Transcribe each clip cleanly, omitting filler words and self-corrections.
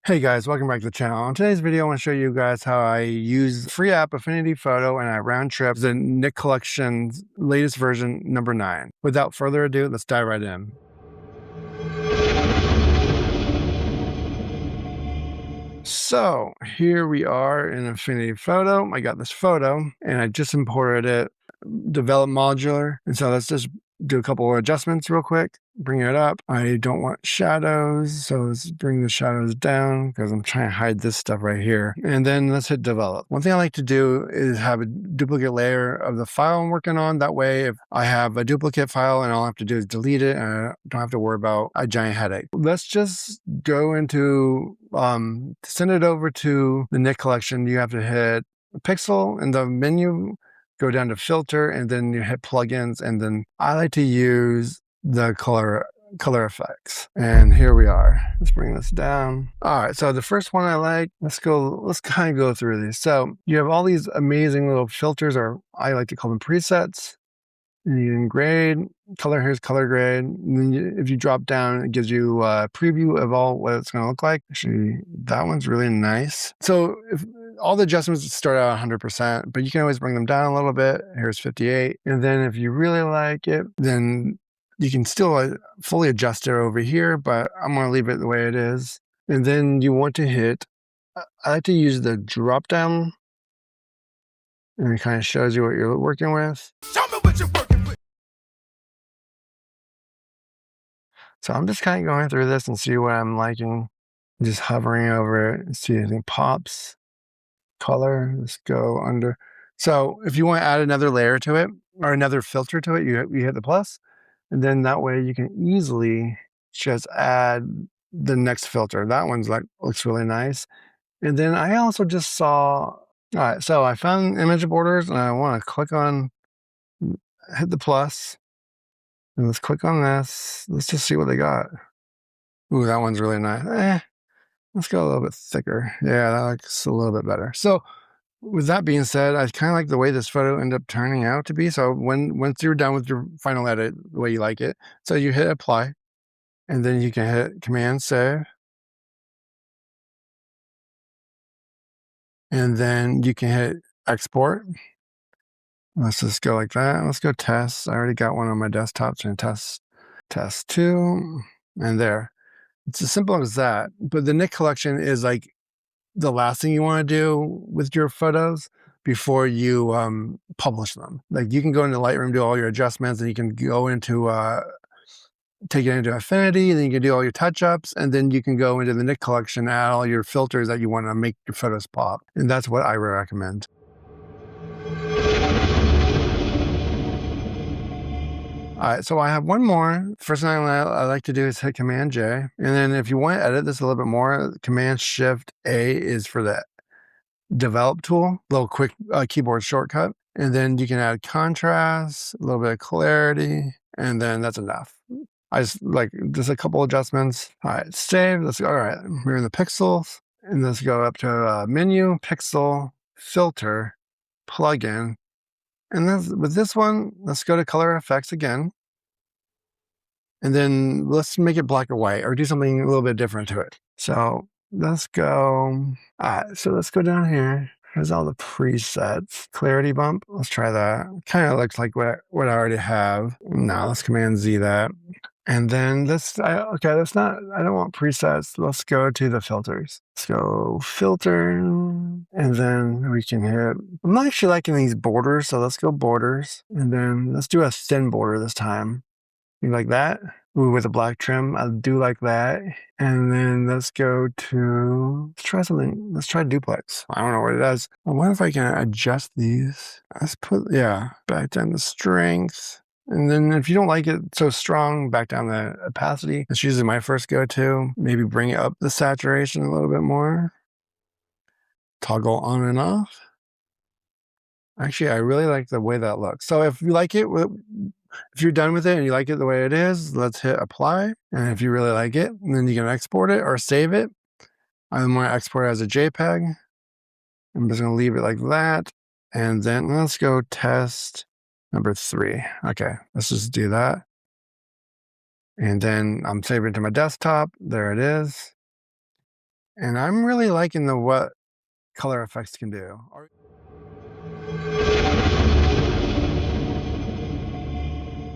Hey guys, welcome back to the channel. In today's video, I want to show you guys how I use the free app Affinity Photo and I round trip the Nik Collection's latest version, number 9. Without further ado, let's dive right in. So here we are in Affinity Photo. I got this photo and I just imported it, develop modular. And so let's just do a couple of adjustments real quick. Bring it up. I don't want shadows, so let's bring the shadows down because I'm trying to hide this stuff right here. And then let's hit develop. One thing I like to do is have a duplicate layer of the file I'm working on. That way, if I have a duplicate file and all I have to do is delete it, and I don't have to worry about a giant headache. Let's just go into, send it over to the Nik Collection. You have to hit pixel in the menu, go down to filter, and then you hit plugins. And then I like to use the color effects. And here we are. Let's bring this down. All right, so the first one I like, let's kind of go through these. So you have all these amazing little filters, or I like to call them presets. And you can grade, color, here's color grade. And then if you drop down, it gives you a preview of all what it's gonna look like. Actually, that one's really nice. So if all the adjustments start out 100%, but you can always bring them down a little bit. Here's 58. And then if you really like it, then you can still fully adjust it over here, but I'm going to leave it the way it is. And then you want to hit, I like to use the drop down, and it kind of shows you what you're working with. Show me what you're working with. So I'm just kind of going through this and see what I'm liking. Just hovering over it and see if anything pops. Color, let's go under. So if you want to add another layer to it or another filter to it, you hit the plus. And then that way you can easily just add the next filter. That one's looks really nice. And then I also just saw, all right, so I found image borders and I want to hit the plus, and let's click on this. Let's just see what they got. Ooh, that one's really nice. Let's go a little bit thicker. Yeah, that looks a little bit better. So with that being said, I kind of like the way this photo ended up turning out to be. So once you're done with your final edit, the way you like it, so you hit apply, and then you can hit Command Save, and then you can hit Export. Let's just go like that. Let's go test. I already got one on my desktop, so test 2, and there. It's as simple as that. But the Nik Collection is like the last thing you want to do with your photos before you publish them. Like you can go into Lightroom, do all your adjustments, and you can go into take it into Affinity, and then you can do all your touch-ups, and then you can go into the Nik Collection, add all your filters that you want to make your photos pop. And that's what I recommend. All right, so I have one more. First thing I like to do is hit Command J. And then if you want to edit this a little bit more, Command Shift A is for the develop tool, little quick keyboard shortcut. And then you can add contrast, a little bit of clarity, and then that's enough. I just a couple adjustments. All right, save. Let's go. All right, we're in the pixels, and let's go up to menu, pixel, filter, plugin. And then with this one, let's go to color effects again. And then let's make it black or white, or do something a little bit different to it. So let's go. All right, so let's go down here. Here's all the presets. Clarity bump. Let's try that. Kind of looks like what I already have. Now let's Command Z that. And then I don't want presets. Let's go to the filters. Let's go filter, and then we can hit, I'm not actually liking these borders, so let's go borders. And then let's do a thin border this time. You like that? Ooh, with a black trim, I do like that. And then let's go to, let's try something. Let's try duplex. I don't know what it does. I wonder if I can adjust these. Let's back down the strength. And then if you don't like it so strong, back down the opacity. That's usually my first go-to. Maybe bring up the saturation a little bit more. Toggle on and off. Actually, I really like the way that looks. So if you like it, if you're done with it and you like it the way it is, let's hit apply. And if you really like it, then you can export it or save it. I'm going to export it as a JPEG. I'm just going to leave it like that. And then let's go test number 3. Okay, let's just do that. And then I'm saving it to my desktop. There it is. And I'm really liking what color effects can do.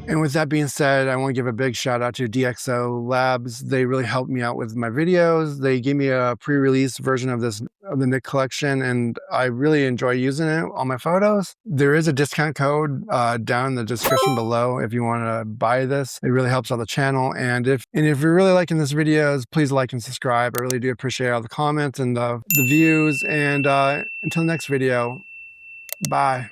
And with that being said, I want to give a big shout out to DxO Labs. They really helped me out with my videos. They gave me a pre-release version of the Nik Collection, and I really enjoy using it on my photos. There is a discount code down in the description below if you want to buy this. It really helps out the channel. And if you're really liking this videos, please like and subscribe. I really do appreciate all the comments and the views. And until next video, bye.